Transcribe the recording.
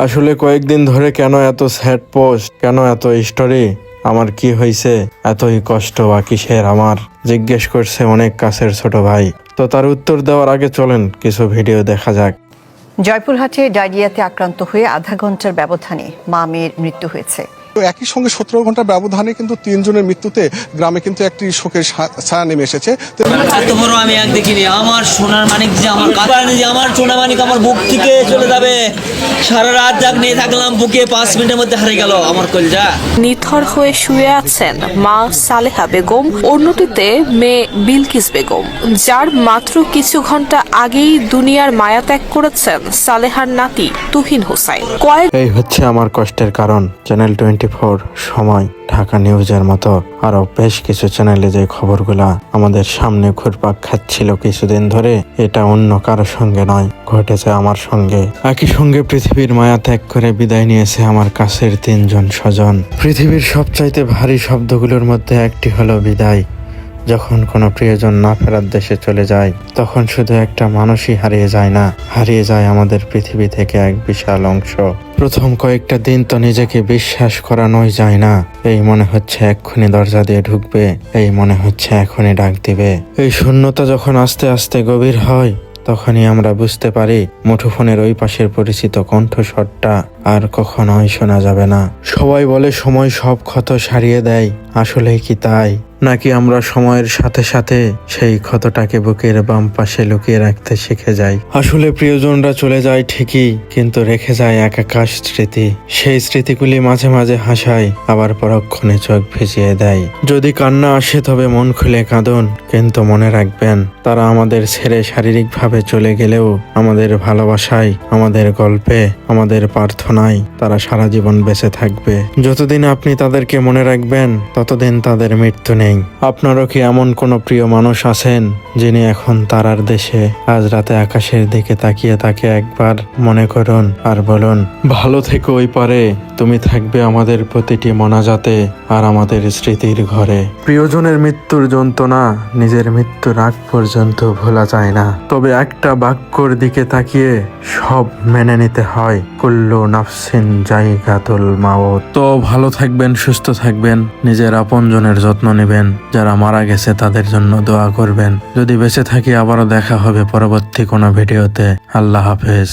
আসলে কয়েকদিন ধরে কেন এত স্যাড পোস্ট, কেন এত স্টোরি, আমার কি হয়েছে, এতই কষ্ট বা কিসের আমার, জিজ্ঞেস করছে অনেক কাছের ছোট ভাই। তো তার উত্তর দেওয়ার আগে চলেন কিছু ভিডিও দেখা যাক। জয়পুরহাটে ডায়রিয়াতে আক্রান্ত হয়ে আধা ঘন্টার ব্যবধানে মা মেয়ের মৃত্যু হয়েছে। একই সঙ্গে 17 ঘন্টার ব্যবধানে কিন্তু 3 জনের মৃত্যুতে গ্রামে কিন্তু একটি শোকের ছায়া নেমে এসেছে। এত বড় আমি এক দেখিনি। আমার সোনার মানিক যে আমার আমার সোনা মানিক আমার বুক থেকে চলে যাবে। সারা রাত জাগ নিয়ে থাকলাম, বুকে 5 মিনিটের মধ্যে হারিয়ে গেল আমার কলজা। নিথর হয়ে শুয়ে আছেন মা সালেহা বেগম, অন্যটিতে মেয়ে বিলকিস বেগম, যার মাত্র কিছু ঘন্টা আগেই দুনিয়ার মায়া ত্যাগ করেছেন সালেহার নাতি তুহিন হোসাইন। এই হচ্ছে আমার কষ্টের কারণ। চ্যানেল 24, সময়, ঢাকা নিউজের মতো আরো বেশ কিছু চ্যানেলে যে খবরগুলা আমাদের সামনে ঘুরপাক খাচ্ছিল কিছুদিন ধরে, এটা অন্য কারো সঙ্গে নয়, ঘটেছে আমার সঙ্গে। একই সঙ্গে পৃথিবীর মায়া ত্যাগ করে বিদায় নিয়েছে আমার কাছের 3 জন স্বজন। পৃথিবীর সবচাইতে ভারী শব্দগুলোর মধ্যে একটি হলো বিদায়। যখন কোনো প্রিয়জন না ফেরার দেশে চলে যায়, তখন শুধু একটা মানুষই হারিয়ে যায় না, হারিয়ে যায় আমাদের পৃথিবী থেকে এক বিশাল অংশ। প্রথম কয়েকটা দিন তো নিজেকে বিশ্বাস করানোই যায় না। এই মনে হচ্ছে এক্ষুনি দরজা দিয়ে ঢুকবে, এই মনে হচ্ছে এখনই ডাক দিবে। এই শূন্যতা যখন আস্তে আস্তে গভীর হয়, তখনই আমরা বুঝতে পারি মুঠোফোনের ওই পাশের পরিচিত কণ্ঠস্বরটা আর কখনোই শোনা যাবে না। সবাই বলে সময় সব ক্ষত সারিয়ে দেয়, আসলেই কি তাই? নাকি আমরা সময়ের সাথে সাথে সেই ক্ষতটাকে বুকের বাম পাশে লুকিয়ে রাখতে শিখে যাই? আসলে প্রিয়জনরা চলে যায় ঠিকই, কিন্তু রেখে যায় এক আকাশ স্মৃতি। সেই স্মৃতিগুলি মাঝে মাঝে হাসায়, আবার পরক্ষণে চোখ ভিজিয়ে দেয়। যদি কান্না আসে তবে মন খুলে কাঁদুন, কিন্তু মনে রাখবেন তারা আমাদের ছেড়ে শারীরিকভাবে চলে গেলেও আমাদের ভালোবাসায়, আমাদের গল্পে, আমাদের প্রার্থনায় তারা সারা জীবন বেঁচে থাকবে। যতদিন আপনি তাদেরকে মনে রাখবেন, ততদিন তাদের মৃত্যু নেই। আপনারও কি এমন কোনো প্রিয় মানুষ আছেন যিনি এখন তারার দেশে? আজ রাতে আকাশের দিকে তাকিয়ে তাকে একবার মনে করুন আর বলুন, ভালো থেকো ওই পারে, তুমি থাকবে আমাদের প্রতিটি মোনাজাতে আর আমাদের স্মৃতির ঘরে। প্রিয়জনের মৃত্যুর যন্ত্রণা নিজের মৃত্যুর আগ পর্যন্ত ভোলা যায় না, তবে একটা বাক্যর দিকে তাকিয়ে সব মেনে নিতে হয়, কুল্লু নাফসিন জায়গাতুল মাউত। তো ভালো থাকবেন, সুস্থ থাকবেন, নিজের আপনজনের যত্ন নেবেন, যারা মারা গেছে তাদের জন্য দোয়া করবেন। যদি বেঁচে থাকি আবারও দেখা হবে পরবর্তী কোনো ভিডিওতে। আল্লাহ হাফেজ।